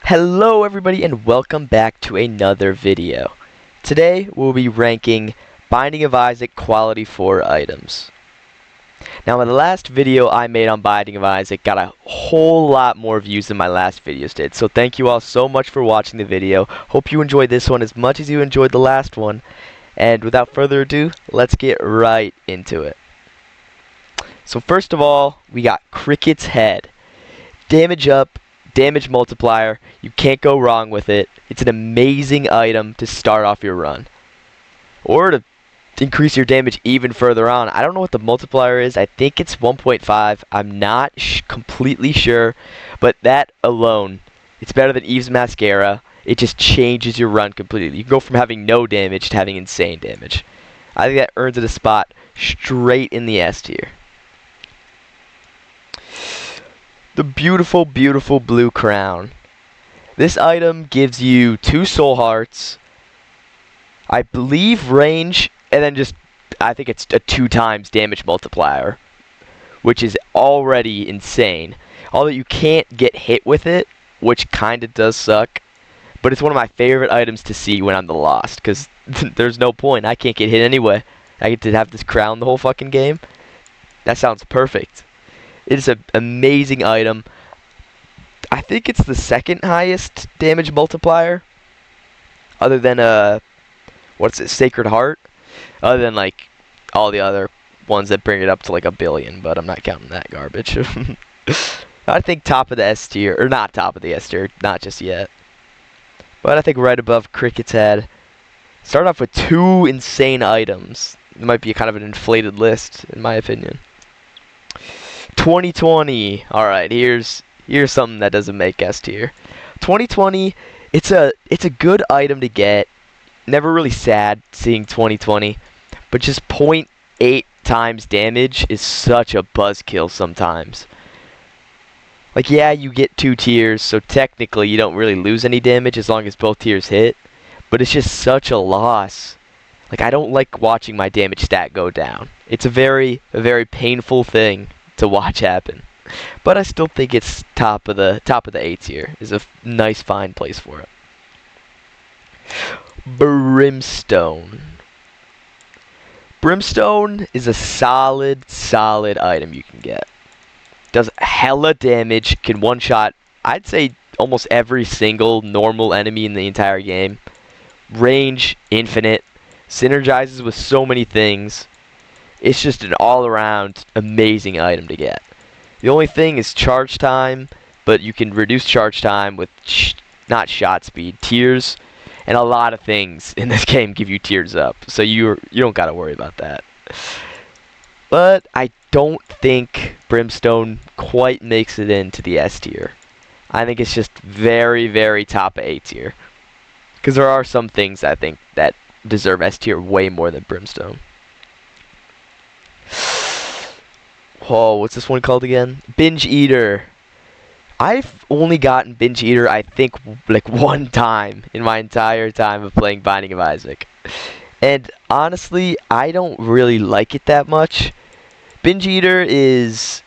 Hello everybody and welcome back to another video. Today we'll be ranking Binding of Isaac Quality 4 items. Now in the last video I made on Binding of Isaac got a whole lot more views than my last videos did. So thank you all so much for watching the video. Hope you enjoyed this one as much as you enjoyed the last one. And without further ado, let's get right into it. So first of all, we got Cricket's Head. Damage up, damage multiplier, you can't go wrong with it. It's an amazing item to start off your run. Or to increase your damage even further on. I don't know what the multiplier is. I think it's 1.5. I'm not completely sure. But that alone, it's better than Eve's Mascara. It just changes your run completely. You can go from having no damage to having insane damage. I think that earns it a spot straight in the S tier. The beautiful, beautiful blue crown. This item gives you 2 soul hearts, I believe range, and then just, I think it's a 2 times damage multiplier, which is already insane. Although you can't get hit with it, which kinda does suck, but it's one of my favorite items to see when I'm the Lost, because there's no point. I can't get hit anyway. I get to have this crown the whole fucking game. That sounds perfect. It is an amazing item. I think it's the second highest damage multiplier, other than Sacred Heart, other than like all the other ones that bring it up to like 1 billion, but I'm not counting that garbage. I think top of the S tier, or not top of the S tier, not just yet, but I think right above Cricket's Head. Start off with 2 insane items. It might be kind of an inflated list, in my opinion. 2020. Alright, here's something that doesn't make S tier. 2020, it's a good item to get. Never really sad seeing 2020, but just 0.8 times damage is such a buzzkill sometimes. Like, yeah, you get 2 tiers, so technically you don't really lose any damage as long as both tiers hit, but it's just such a loss. Like, I don't like watching my damage stat go down. It's a very painful thing to watch happen, but I still think it's top of the A tier. Is a nice fine place for it. Brimstone. Brimstone is a solid item you can get. Does hella damage, can one shot I'd say almost every single normal enemy in the entire game. Range infinite, synergizes with so many things. It's just an all-around amazing item to get. The only thing is charge time, but you can reduce charge time with not shot speed, tears, and a lot of things in this game give you tears up, so you don't gotta worry about that. But I don't think Brimstone quite makes it into the S tier. I think it's just very top of A tier, because there are some things I think that deserve S tier way more than Brimstone. Oh, what's this one called again? Binge Eater. I've only gotten Binge Eater, I think, like 1 time in my entire time of playing Binding of Isaac. And honestly, I don't really like it that much. Binge Eater is...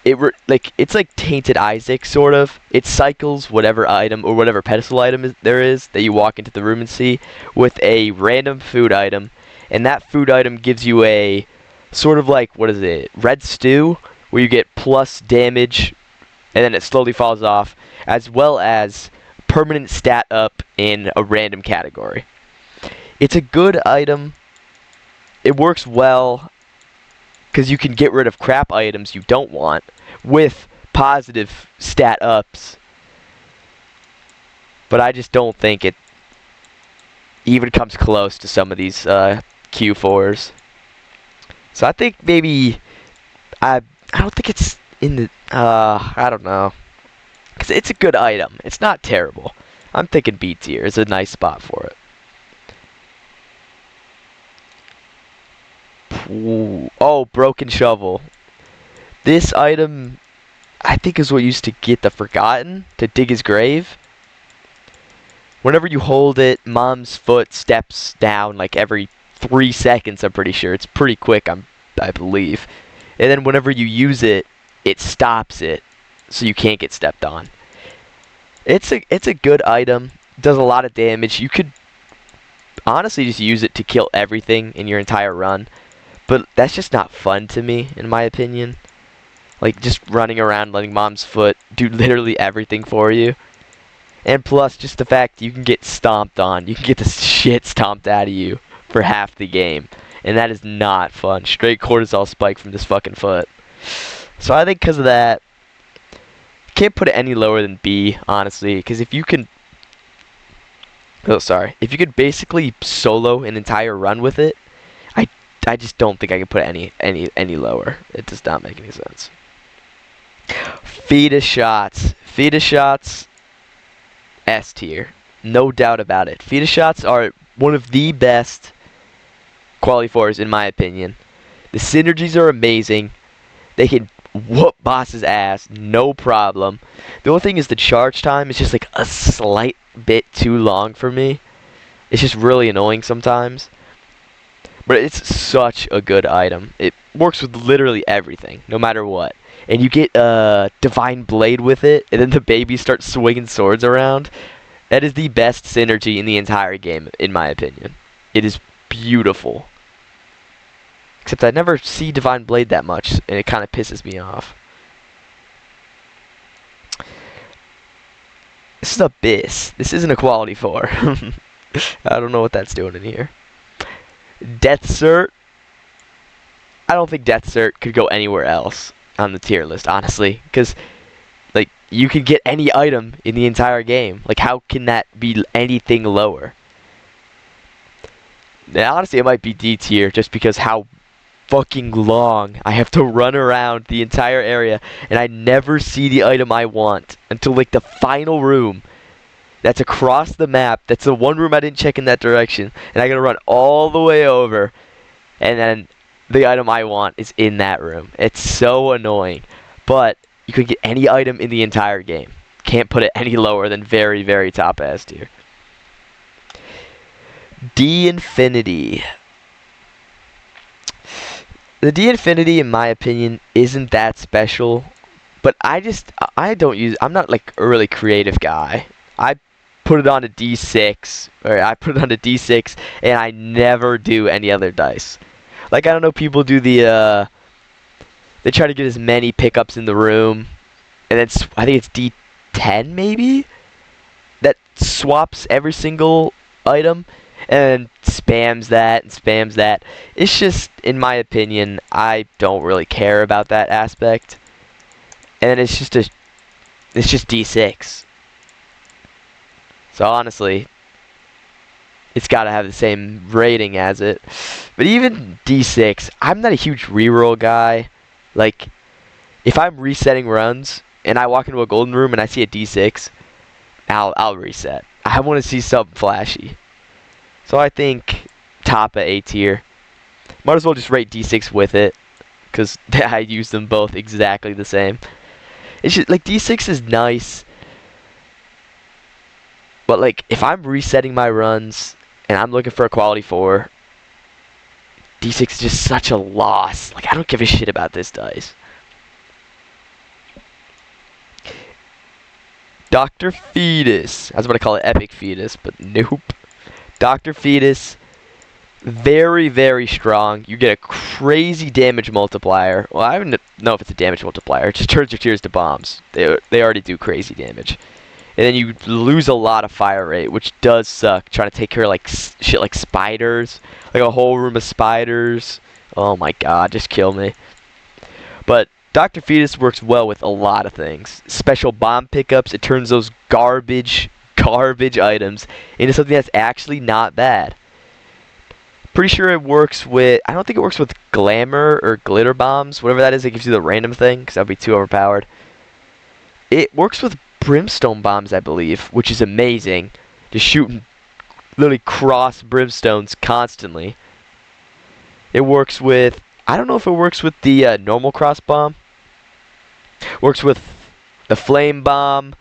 it's like Tainted Isaac, sort of. It cycles whatever item, or whatever pedestal item there is that you walk into the room and see, with a random food item. And that food item gives you a... sort of like, what is it, Red Stew, where you get plus damage, and then it slowly falls off, as well as permanent stat up in a random category. It's a good item. It works well, because you can get rid of crap items you don't want, with positive stat ups. But I just don't think it even comes close to some of these Q4s. So I think maybe I don't think it's in the I don't know, because it's a good item. It's not terrible. I'm thinking B tier is a nice spot for it. Ooh. Oh, Broken Shovel. This item I think is what used to get the Forgotten to dig his grave. Whenever you hold it, Mom's foot steps down like every 3 seconds, I'm pretty sure. It's pretty quick, I believe. And then whenever you use it, it stops it, so you can't get stepped on. It's a good item. Does a lot of damage. You could honestly just use it to kill everything in your entire run, but that's just not fun to me, in my opinion. Like, just running around letting Mom's Foot do literally everything for you. And plus, just the fact you can get stomped on. You can get the shit stomped out of you for half the game. And that is not fun. Straight cortisol spike from this fucking foot. So I think because of that, can't put it any lower than B, honestly. Because if you can... Oh, sorry. If you could basically solo an entire run with it, I just don't think I can put it any lower. It does not make any sense. Fetus shots. Fetus shots, S tier. No doubt about it. Fetus shots are one of the best quality 4s in my opinion. The synergies are amazing. They can whoop boss's ass, no problem. The only thing is the charge time is just like a slight bit too long for me. It's just really annoying sometimes. But it's such a good item. It works with literally everything, no matter what. And you get a Divine Blade with it, and then the babies start swinging swords around. That is the best synergy in the entire game, in my opinion. It is beautiful. Except I never see Divine Blade that much, and it kind of pisses me off. This is Abyss. This isn't a quality 4. I don't know what that's doing in here. Death Cert. I don't think Death Cert could go anywhere else on the tier list, honestly. Because, like, you can get any item in the entire game. Like, how can that be anything lower? Now, honestly, it might be D tier just because how fucking long I have to run around the entire area and I never see the item I want until like the final room that's across the map. That's the one room I didn't check in that direction, and I gotta run all the way over, and then the item I want is in that room. It's so annoying, but you could get any item in the entire game. Can't put it any lower than very, very top S tier. D Infinity. The D Infinity, in my opinion, isn't that special, but I'm not like a really creative guy. I put it on a D6, and I never do any other dice. Like, I don't know, people do they try to get as many pickups in the room, and then I think it's D10 maybe, that swaps every single item, and spams that and spams that. It's just, in my opinion, I don't really care about that aspect. And it's just D6. So honestly, it's got to have the same rating as it. But even D6, I'm not a huge reroll guy. Like, if I'm resetting runs and I walk into a golden room and I see a D6, I'll reset. I want to see something flashy. So I think top of A tier. Might as well just rate D6 with it, because I use them both exactly the same. It's just, like, D6 is nice, but like, if I'm resetting my runs and I'm looking for a quality 4, D6 is just such a loss. Like, I don't give a shit about this dice. Dr. Fetus. I was about to call it Epic Fetus, but nope. Dr. Fetus, very, very strong. You get a crazy damage multiplier. Well, I don't know if it's a damage multiplier. It just turns your tears to bombs. They already do crazy damage. And then you lose a lot of fire rate, which does suck. Trying to take care of like shit like spiders. Like a whole room of spiders. Oh my god, just kill me. But Dr. Fetus works well with a lot of things. Special bomb pickups. It turns those garbage items into something that's actually not bad. Pretty sure it works with... I don't think it works with glamour or glitter bombs. Whatever that is, it gives you the random thing, because that would be too overpowered. It works with brimstone bombs, I believe, which is amazing. Just shooting literally cross brimstones constantly. It works with... I don't know if it works with the normal cross bomb. Works with the flame bomb.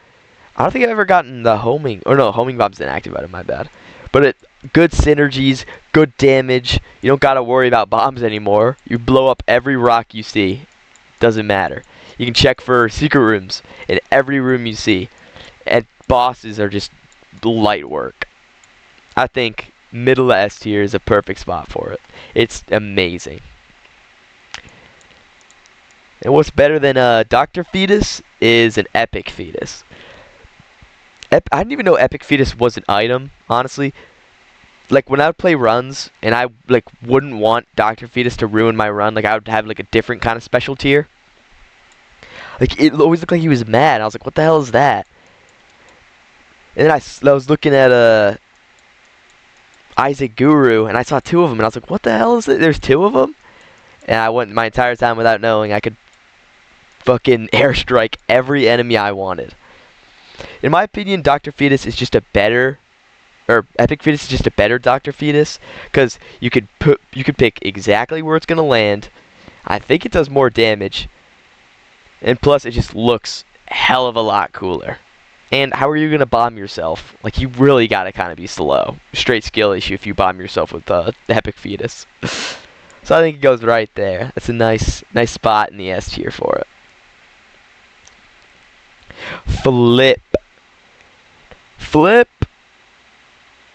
I don't think I've ever gotten the homing... Or no, homing bomb's inactivated, my bad. But good synergies, good damage. You don't gotta worry about bombs anymore. You blow up every rock you see. Doesn't matter. You can check for secret rooms in every room you see. And bosses are just light work. I think middle of S tier is a perfect spot for it. It's amazing. And what's better than a Dr. Fetus is an Epic Fetus. I didn't even know Epic Fetus was an item, honestly. Like, when I would play runs, and I, like, wouldn't want Dr. Fetus to ruin my run, like, I would have, like, a different kind of special tier. Like, it always looked like he was mad. I was like, what the hell is that? And then I was looking at, Isaac Guru, and I saw two of them, and I was like, what the hell is it? There's two of them? And I went my entire time without knowing I could fucking airstrike every enemy I wanted. In my opinion, Dr. Fetus is just a better, or Epic Fetus is just a better Dr. Fetus, because you could pick exactly where it's gonna land. I think it does more damage, and plus it just looks hell of a lot cooler. And how are you gonna bomb yourself? Like, you really gotta kind of be slow. Straight skill issue if you bomb yourself with the Epic Fetus. So I think it goes right there. That's a nice spot in the S tier for it. Flip. Flip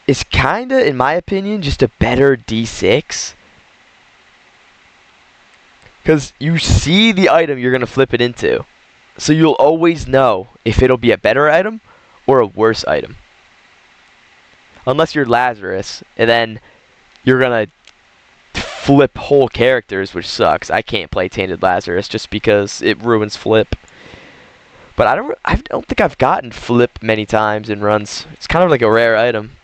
is kinda, in my opinion, just a better D6. Because you see the item you're gonna flip it into. So you'll always know if it'll be a better item or a worse item. Unless you're Lazarus, and then you're gonna flip whole characters, which sucks. I can't play Tainted Lazarus just because it ruins flip. But I don't think I've gotten flip many times in runs. It's kind of like a rare item.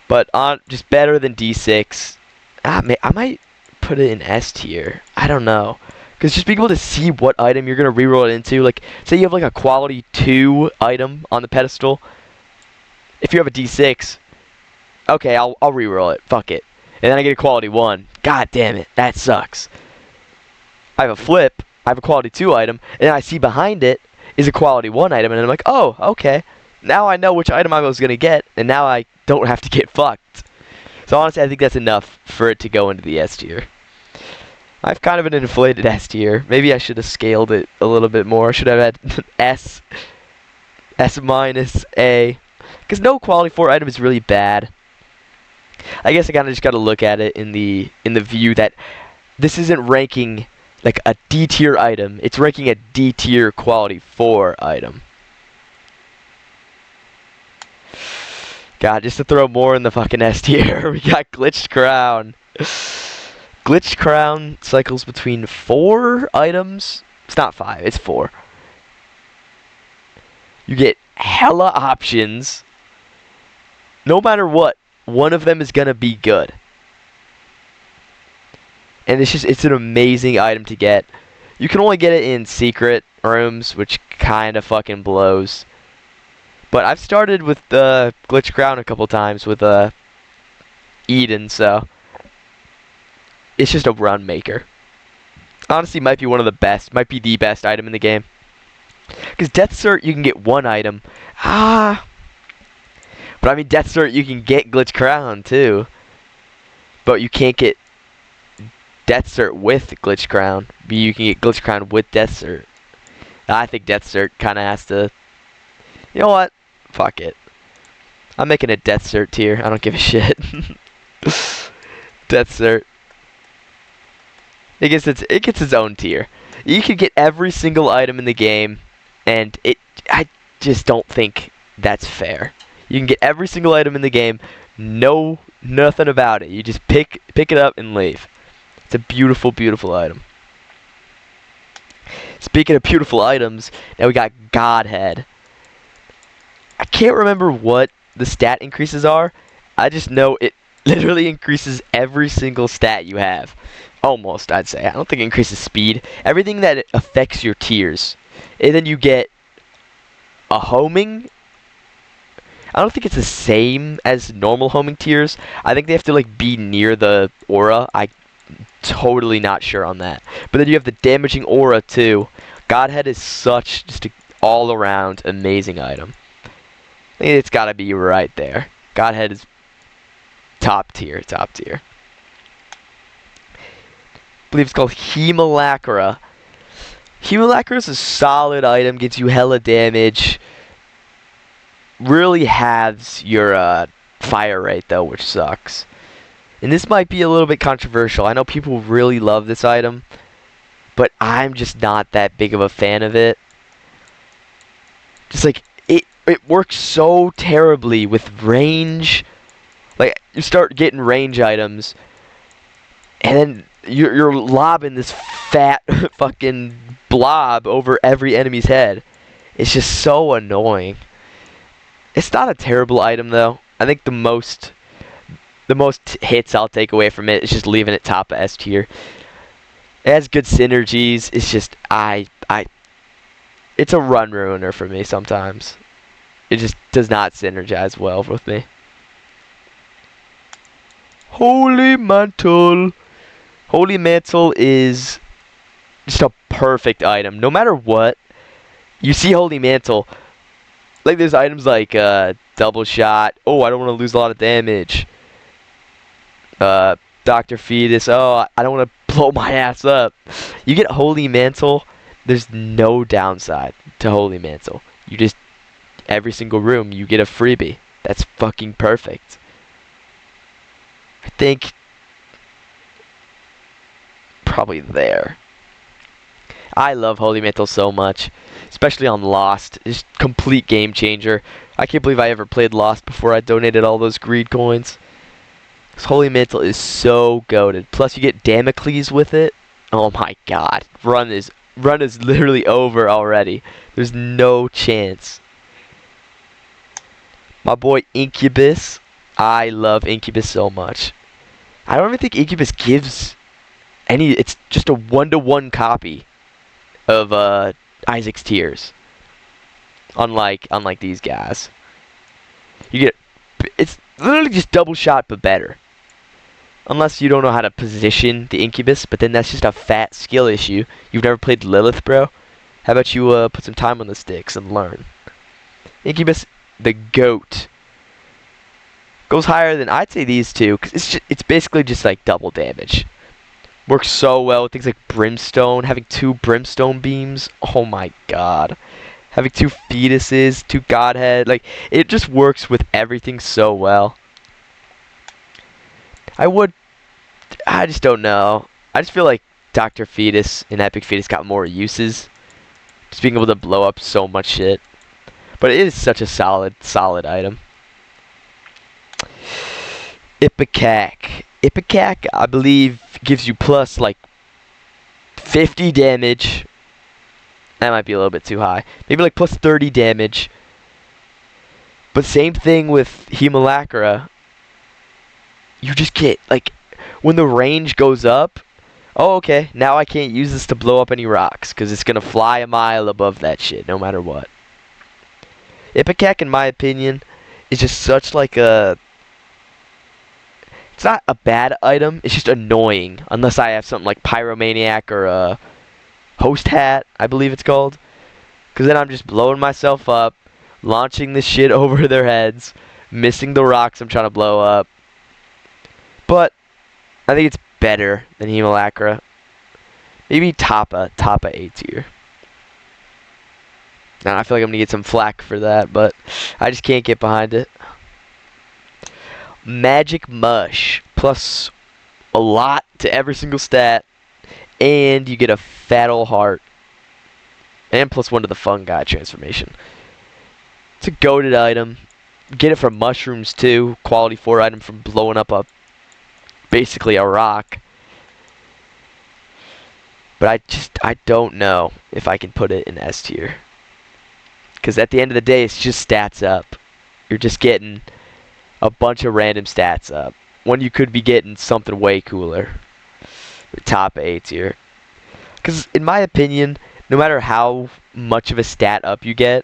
But just better than D6. I might put it in S tier. I don't know. Because just being able to see what item you're going to reroll it into. Like, say you have like a quality 2 item on the pedestal. If you have a D6, okay, I'll reroll it. Fuck it. And then I get a quality 1. God damn it. That sucks. I have a flip. I have a quality 2 item. And then I see behind it is a quality 1 item. And I'm like, oh, okay. Now I know which item I was going to get. And now I don't have to get fucked. So honestly, I think that's enough for it to go into the S tier. I've kind of an inflated S tier. Maybe I should have scaled it a little bit more. Should have had S minus A. Because no quality 4 item is really bad. I guess I kind of just got to look at it in the view that this isn't ranking like a D tier item. It's ranking a D tier quality 4 item. God, just to throw more in the fucking S tier, we got Glitched Crown. Glitched Crown cycles between 4 items. It's not 5, it's 4. You get hella options. No matter what, one of them is gonna be good. And it's an amazing item to get. You can only get it in secret rooms, which kind of fucking blows. But I've started with the Glitched Crown a couple times with Eden, so it's just a run maker. Honestly, might be one of the best. Might be the best item in the game. Because Death Cert, you can get 1 item. But I mean, Death Cert, you can get Glitched Crown, too. But you can't get Death Cert with Glitched Crown. But you can get Glitched Crown with Death Cert. I think Death Cert kind of has to... You know what? Fuck it. I'm making a Death Cert tier. I don't give a shit. Death Cert. It gets its own tier. You can get every single item in the game, and I just don't think that's fair. You can get every single item in the game, nothing about it. You just pick it up and leave. It's a beautiful, beautiful item. Speaking of beautiful items, now we got Godhead. I can't remember what the stat increases are. I just know it literally increases every single stat you have. Almost, I'd say. I don't think it increases speed. Everything that affects your tiers. And then you get a homing. I don't think it's the same as normal homing tiers. I think they have to like be near the aura. I'm totally not sure on that. But then you have the damaging aura too. Godhead is such just an all-around amazing item. I think it's got to be right there. Godhead is top tier, top tier. I believe it's called Hemolacra. Hemolacra is a solid item, gets you hella damage. really halves your fire rate though, which sucks. And this might be a little bit controversial. I know people really love this item, but I'm just not that big of a fan of it. Just like it works so terribly with range. Like you start getting range items, and then you're lobbing this fat fucking blob over every enemy's head. It's just so annoying. It's not a terrible item though. I think the most hits I'll take away from it is just leaving it top of S tier. It has good synergies. It's just it's a run ruiner for me sometimes. It just does not synergize well with me. Holy Mantle. Holy Mantle is just a perfect item. No matter what, you see Holy Mantle. Like there's items like double shot. Oh, I don't want to lose a lot of damage. Dr. Fetus. Oh, I don't want to blow my ass up. You get Holy Mantle. There's no downside to Holy Mantle. You just, every single room, you get a freebie. That's fucking perfect. I think probably there. I love Holy Mantle so much, especially on Lost. It's a complete game changer. I can't believe I ever played Lost before I donated all those greed coins. This Holy Mantle is so goated. Plus you get Damocles with it. Oh my god. Run is literally over already. There's no chance. My boy Incubus. I love Incubus so much. I don't even think Incubus gives any. It's just a 1-to-1 copy of Isaac's Tears. Unlike these guys. You get, it's literally just double shot but better. Unless you don't know how to position the Incubus, but then that's just a fat skill issue. You've never played Lilith, bro? How about you put some time on the sticks and learn? Incubus, the GOAT. Goes higher than, I'd say, these two, because it's basically just like double damage. Works so well with things like Brimstone, having 2 Brimstone beams. Oh my god. Having 2 fetuses, 2 Godhead. Like, it just works with everything so well. I just don't know. I just feel like Dr. Fetus and Epic Fetus got more uses. Just being able to blow up so much shit. But it is such a solid item. Ipecac. Ipecac, I believe, gives you plus like 50 damage. That might be a little bit too high. Maybe like plus 30 damage. But same thing with Hemolacra. You just get, like, when the range goes up, oh, okay, now I can't use this to blow up any rocks, because it's going to fly a mile above that shit, no matter what. Ipecac, in my opinion, is just such, like, a... It's not a bad item, it's just annoying, unless I have something like Pyromaniac or a Host Hat, I believe it's called. Because then I'm just blowing myself up, launching this shit over their heads, missing the rocks I'm trying to blow up. But I think it's better than Hemolacra. Maybe top of A tier. Now I feel like I'm gonna get some flack for that, but I just can't get behind it. Magic Mush, plus a lot to every single stat, and you get a fat ol' heart, and plus 1 to the fungi transformation. It's a goated item. Get it from mushrooms too. Quality 4 item from blowing up basically a rock. But I don't know if I can put it in S tier. Because at the end of the day, it's just stats up. You're just getting a bunch of random stats up, when you could be getting something way cooler. Top A tier. Because in my opinion, no matter how much of a stat up you get,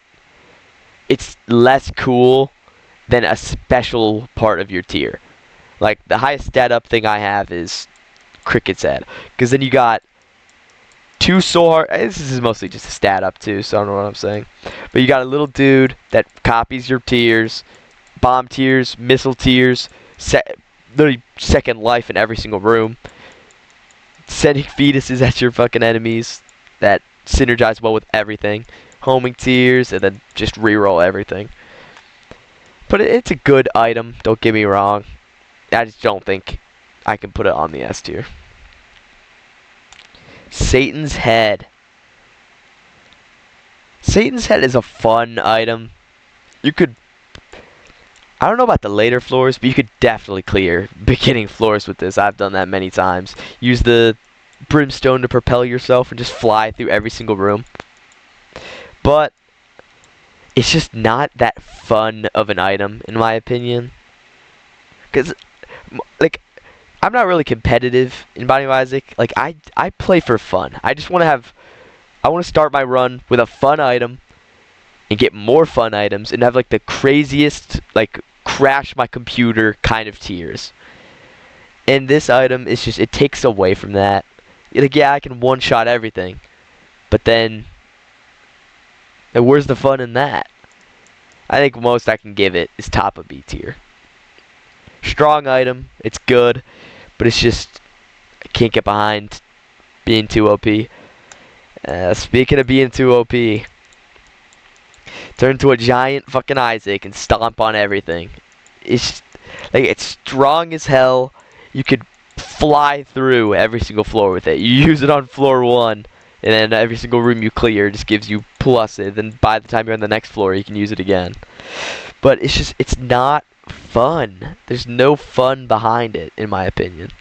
it's less cool than a special part of your tier. Like, the highest stat up thing I have is Cricket's Head. Because then you got 2 soul heart. This is mostly just a stat up too, so I don't know what I'm saying. But you got a little dude that copies your tiers. Bomb tiers, missile tiers. Literally second life in every single room. Sending fetuses at your fucking enemies. That synergize well with everything. Homing tiers, and then just reroll everything. But it's a good item, don't get me wrong. I just don't think I can put it on the S tier. Satan's Head. Satan's Head is a fun item. You could... I don't know about the later floors, but you could definitely clear beginning floors with this. I've done that many times. Use the brimstone to propel yourself and just fly through every single room. But it's just not that fun of an item, in my opinion. Because, like, I'm not really competitive in Binding of Isaac. Like, I play for fun. I just want to have... I want to start my run with a fun item and get more fun items and have, like, the craziest, like, crash my computer kind of tiers. And this item is just... It takes away from that. Like, yeah, I can one-shot everything. But then... And where's the fun in that? I think most I can give it is top of B tier. Strong item, it's good, but it's just I can't get behind being too OP. Speaking of being too OP, turn into a giant fucking Isaac and stomp on everything. It's like it's strong as hell. You could fly through every single floor with it. You use it on floor 1. And then every single room you clear just gives you pluses. Then by the time you're on the next floor, you can use it again. But it's just, it's not fun. There's no fun behind it, in my opinion.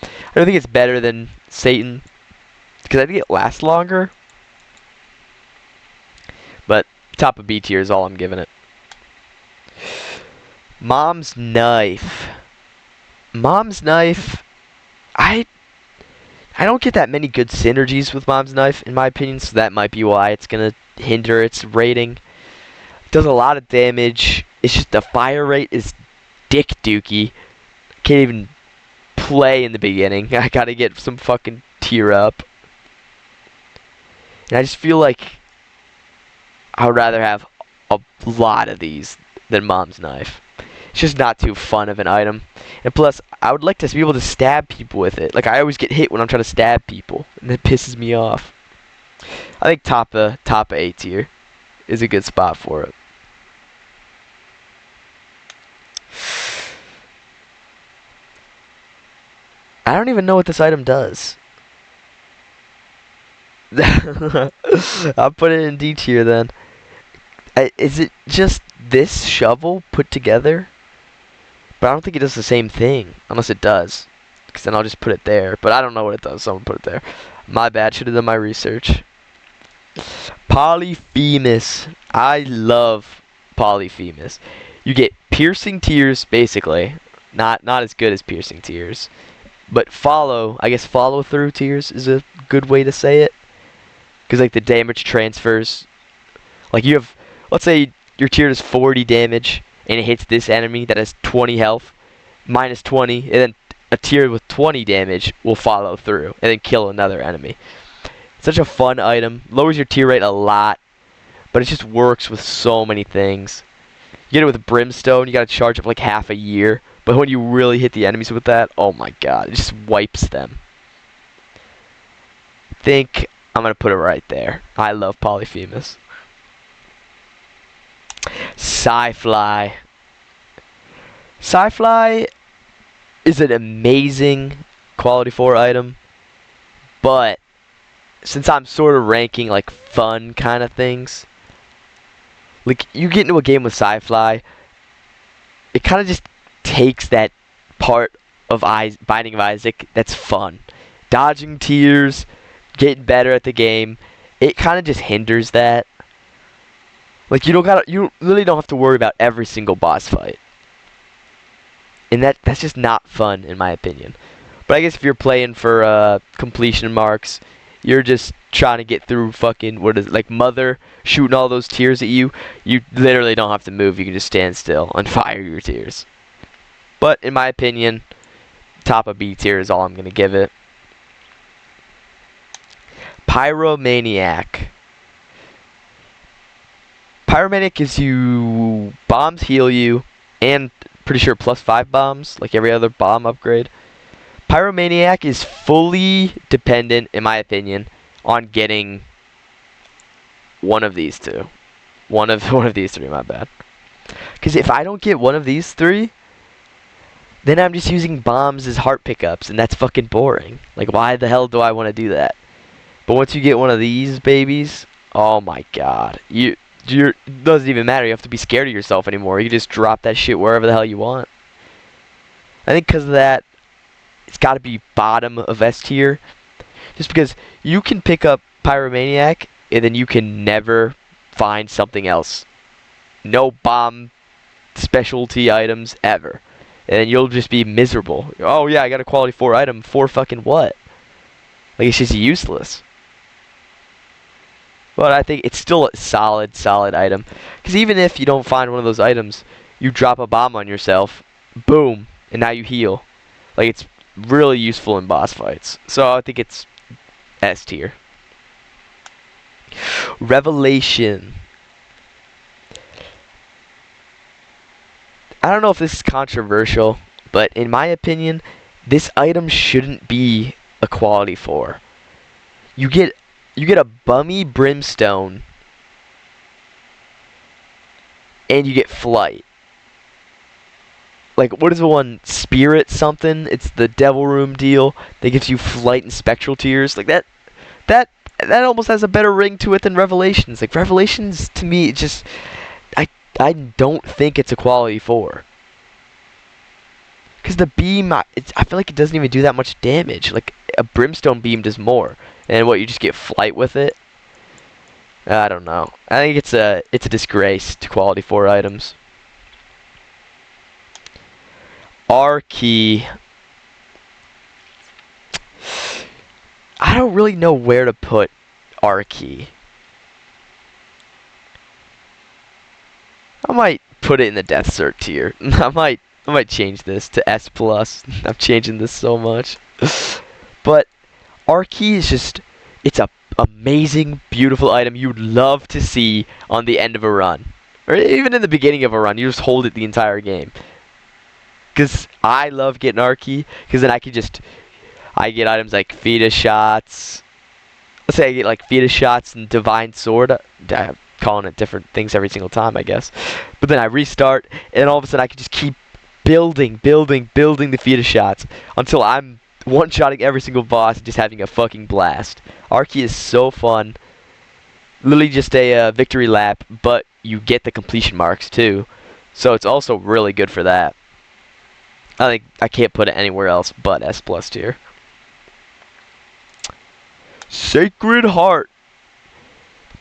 I don't think it's better than Satan, because I think it lasts longer. But top of B tier is all I'm giving it. Mom's Knife. Mom's Knife, I don't get that many good synergies with Mom's Knife, in my opinion, so that might be why it's going to hinder its rating. It does a lot of damage. It's just the fire rate is dick dookie. Can't even play in the beginning. I got to get some fucking tier up. And I just feel like I would rather have a lot of these than Mom's Knife. It's just not too fun of an item. And plus, I would like to be able to stab people with it. Like, I always get hit when I'm trying to stab people, and it pisses me off. I think top of A tier is a good spot for it. I don't even know what this item does. I'll put it in D tier then. Is it just this shovel put together? But I don't think it does the same thing, unless it does. Because then I'll just put it there. But I don't know what it does, so I'm going to put it there. My bad, should have done my research. Polyphemus. I love Polyphemus. You get piercing tears, basically. Not as good as piercing tears. But I guess follow through tears is a good way to say it. Because, like, the damage transfers. Like, you have, let's say your tier does 40 damage. And it hits this enemy that has 20 health, minus 20, and then a tier with 20 damage will follow through, and then kill another enemy. Such a fun item. Lowers your tier rate a lot, but it just works with so many things. You get it with Brimstone, you gotta charge up like half a year, but when you really hit the enemies with that, oh my god, it just wipes them. I think I'm gonna put it right there. I love Polyphemus. Sci-Fly. Sci-Fly is an amazing quality 4 item, but since I'm sort of ranking like fun kind of things, like you get into a game with Sci-Fly, it kind of just takes that part of Binding of Isaac that's fun. Dodging tears, getting better at the game, it kind of just hinders that. Like, you really don't have to worry about every single boss fight. And that's just not fun, in my opinion. But I guess if you're playing for completion marks, you're just trying to get through fucking, like Mother shooting all those tears at you, you literally don't have to move. You can just stand still and fire your tears. But, in my opinion, top of B tier is all I'm going to give it. Pyromaniac. Pyromaniac gives you bombs, heal you, and pretty sure +5 bombs, like every other bomb upgrade. Pyromaniac is fully dependent, in my opinion, on getting one of these two. One of these three, my bad. Because if I don't get one of these 3, then I'm just using bombs as heart pickups, and that's fucking boring. Like, why the hell do I want to do that? But once you get one of these babies, oh my god. It doesn't even matter. You have to be scared of yourself anymore. You just drop that shit wherever the hell you want. I think because of that, it's got to be bottom of S tier. Just because you can pick up Pyromaniac, and then you can never find something else. No bomb specialty items ever. And then you'll just be miserable. Oh yeah, I got a quality 4 item. 4 fucking what? Like, it's just useless. But I think it's still a solid item. Because even if you don't find one of those items, you drop a bomb on yourself, boom, and now you heal. Like, it's really useful in boss fights. So I think it's S tier. Revelation. I don't know if this is controversial, but in my opinion, this item shouldn't be a quality 4. You get a bummy brimstone, and you get flight. Like, what is the one? Spirit something? It's the Devil Room deal that gives you flight and spectral tears. Like, that almost has a better ring to it than Revelations. Like, Revelations, to me, it just... I don't think it's a quality 4. Because the beam, I feel like it doesn't even do that much damage. Like, a brimstone beam does more. And what, you just get flight with it? I don't know. I think it's a disgrace to quality 4 items. R key. I don't really know where to put R key. I might put it in the Death Cert tier. I might change this to S+. I'm changing this so much. But R key is just, it's a amazing, beautiful item you'd love to see on the end of a run. Or even in the beginning of a run, you just hold it the entire game. Because I love getting R key, because then I get items like Fetus Shots. Let's say I get like Fetus Shots and Divine Sword. I'm calling it different things every single time, I guess. But then I restart, and all of a sudden I can just keep building the Fetus Shots until I'm one-shotting every single boss and just having a fucking blast. R key is so fun. Literally just a victory lap, but you get the completion marks too. So it's also really good for that. I think I can't put it anywhere else but S+ tier. Sacred Heart.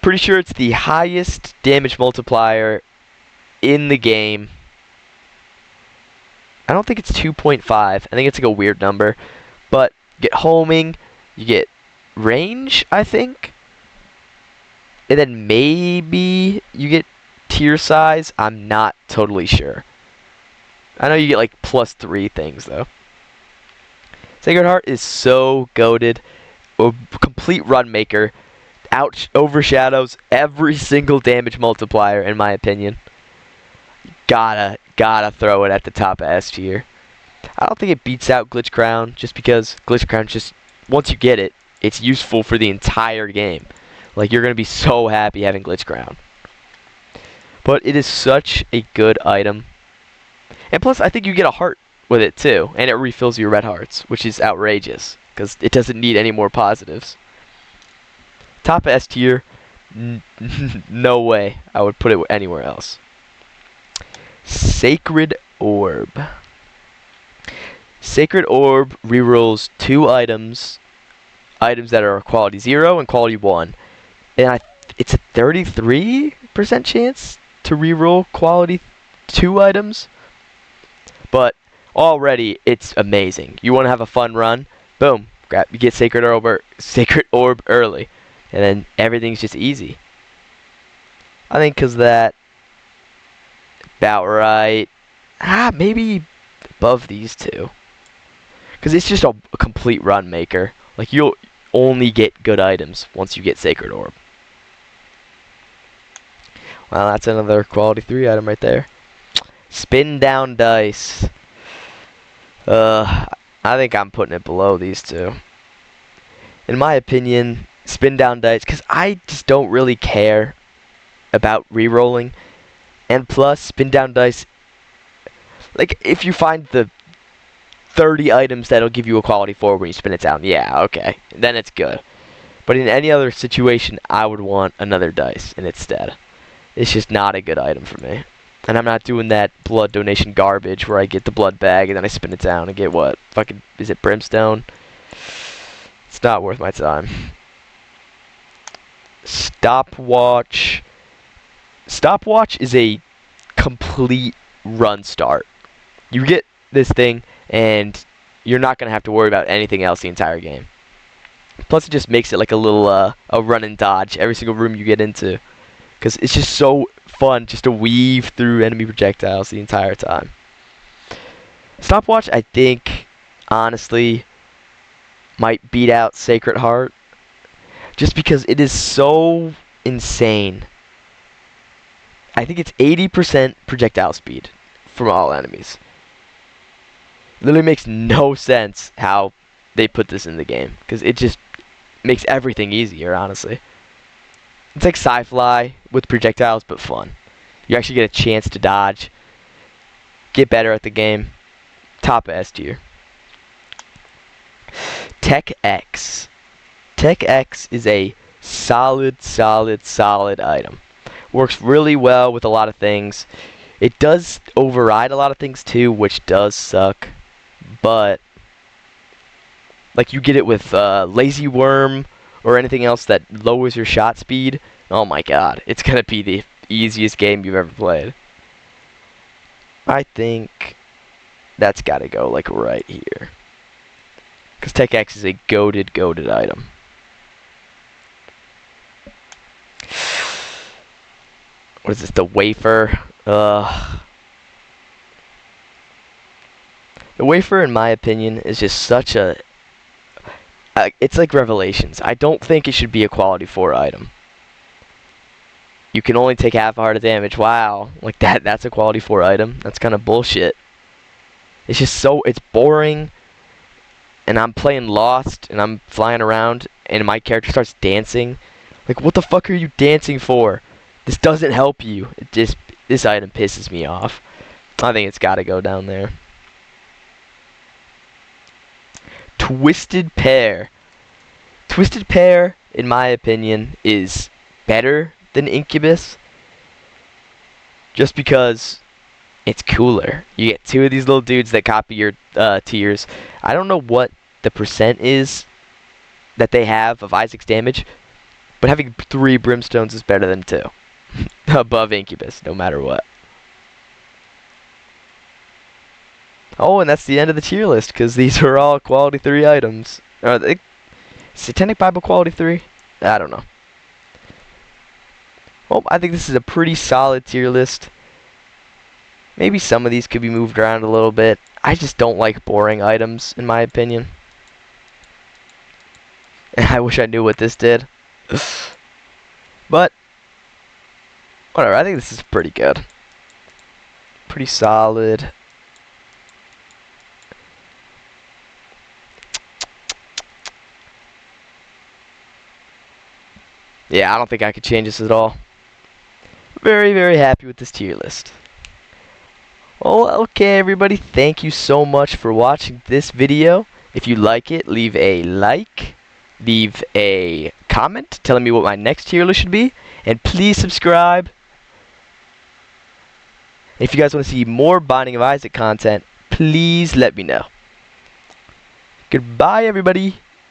Pretty sure it's the highest damage multiplier in the game. I don't think it's 2.5. I think it's like a weird number. But you get homing, you get range, I think. And then maybe you get tier size. I'm not totally sure. I know you get like +3 things though. Sacred Heart is so goated. A complete run maker. Overshadows every single damage multiplier in my opinion. Gotta throw it at the top of S tier. I don't think it beats out Glitch Crown just because Glitch Crown just, once you get it, it's useful for the entire game. Like, you're gonna be so happy having Glitch Crown. But it is such a good item. And plus, I think you get a heart with it too, and it refills your red hearts, which is outrageous because it doesn't need any more positives. Top of S tier, no way I would put it anywhere else. Sacred Orb. Sacred Orb rerolls 2 items that are quality 0 and quality 1. And it's a 33% chance to reroll quality 2 items. But already it's amazing. You want to have a fun run? Boom. You get Sacred Orb early. And then everything's just easy. I think because that, about right. Maybe above these 2. Because it's just a complete run maker. Like, you'll only get good items once you get Sacred Orb. Well, that's another quality 3 item right there. Spin down dice. I think I'm putting it below these 2. In my opinion, spin down dice, because I just don't really care about re-rolling. And plus, spin down dice. Like, if you find the 30 items that'll give you a quality 4 when you spin it down, yeah, okay. Then it's good. But in any other situation, I would want another dice instead. It's just not a good item for me. And I'm not doing that blood donation garbage where I get the blood bag and then I spin it down and get what? Fucking, is it brimstone? It's not worth my time. Stopwatch. Stopwatch is a complete run start. You get this thing and you're not going to have to worry about anything else the entire game. Plus it just makes it like a little a run and dodge every single room you get into. Because it's just so fun just to weave through enemy projectiles the entire time. Stopwatch, I think, honestly, might beat out Sacred Heart. Just because it is so insane. I think it's 80% projectile speed from all enemies. It literally makes no sense how they put this in the game. Because it just makes everything easier, honestly. It's like Sci-Fly with projectiles, but fun. You actually get a chance to dodge, get better at the game. Top S tier. Tech X. Tech X is a solid item. Works really well with a lot of things. It does override a lot of things too, which does suck. But like you get it with Lazy Worm or anything else that lowers your shot speed. Oh my god, it's gonna be the easiest game you've ever played. I think that's gotta go like right here. Because Tech X is a goated item. What is this, the wafer? The wafer, in my opinion, is just such a... it's like Revelations. I don't think it should be a quality 4 item. You can only take half a heart of damage. Wow. Like that's a quality 4 item. That's kind of bullshit. It's just so... it's boring. And I'm playing Lost, and I'm flying around, and my character starts dancing. Like, what the fuck are you dancing for? This doesn't help you. It just... this item pisses me off. I think it's gotta go down there. Twisted Pair. Twisted Pair, in my opinion, is better than Incubus. Just because it's cooler. You get 2 of these little dudes that copy your tiers. I don't know what the percent is that they have of Isaac's damage, but having 3 brimstones is better than 2. Above Incubus, no matter what. Oh, and that's the end of the tier list, because these are all quality 3 items. Satanic Bible quality 3? I don't know. Well, I think this is a pretty solid tier list. Maybe some of these could be moved around a little bit. I just don't like boring items, in my opinion. And I wish I knew what this did. But, whatever, I think this is pretty good. Pretty solid. Yeah, I don't think I could change this at all. Very happy with this tier list. Well, okay, everybody. Thank you so much for watching this video. If you like it, leave a like. Leave a comment telling me what my next tier list should be. And please subscribe. If you guys want to see more Binding of Isaac content, please let me know. Goodbye, everybody.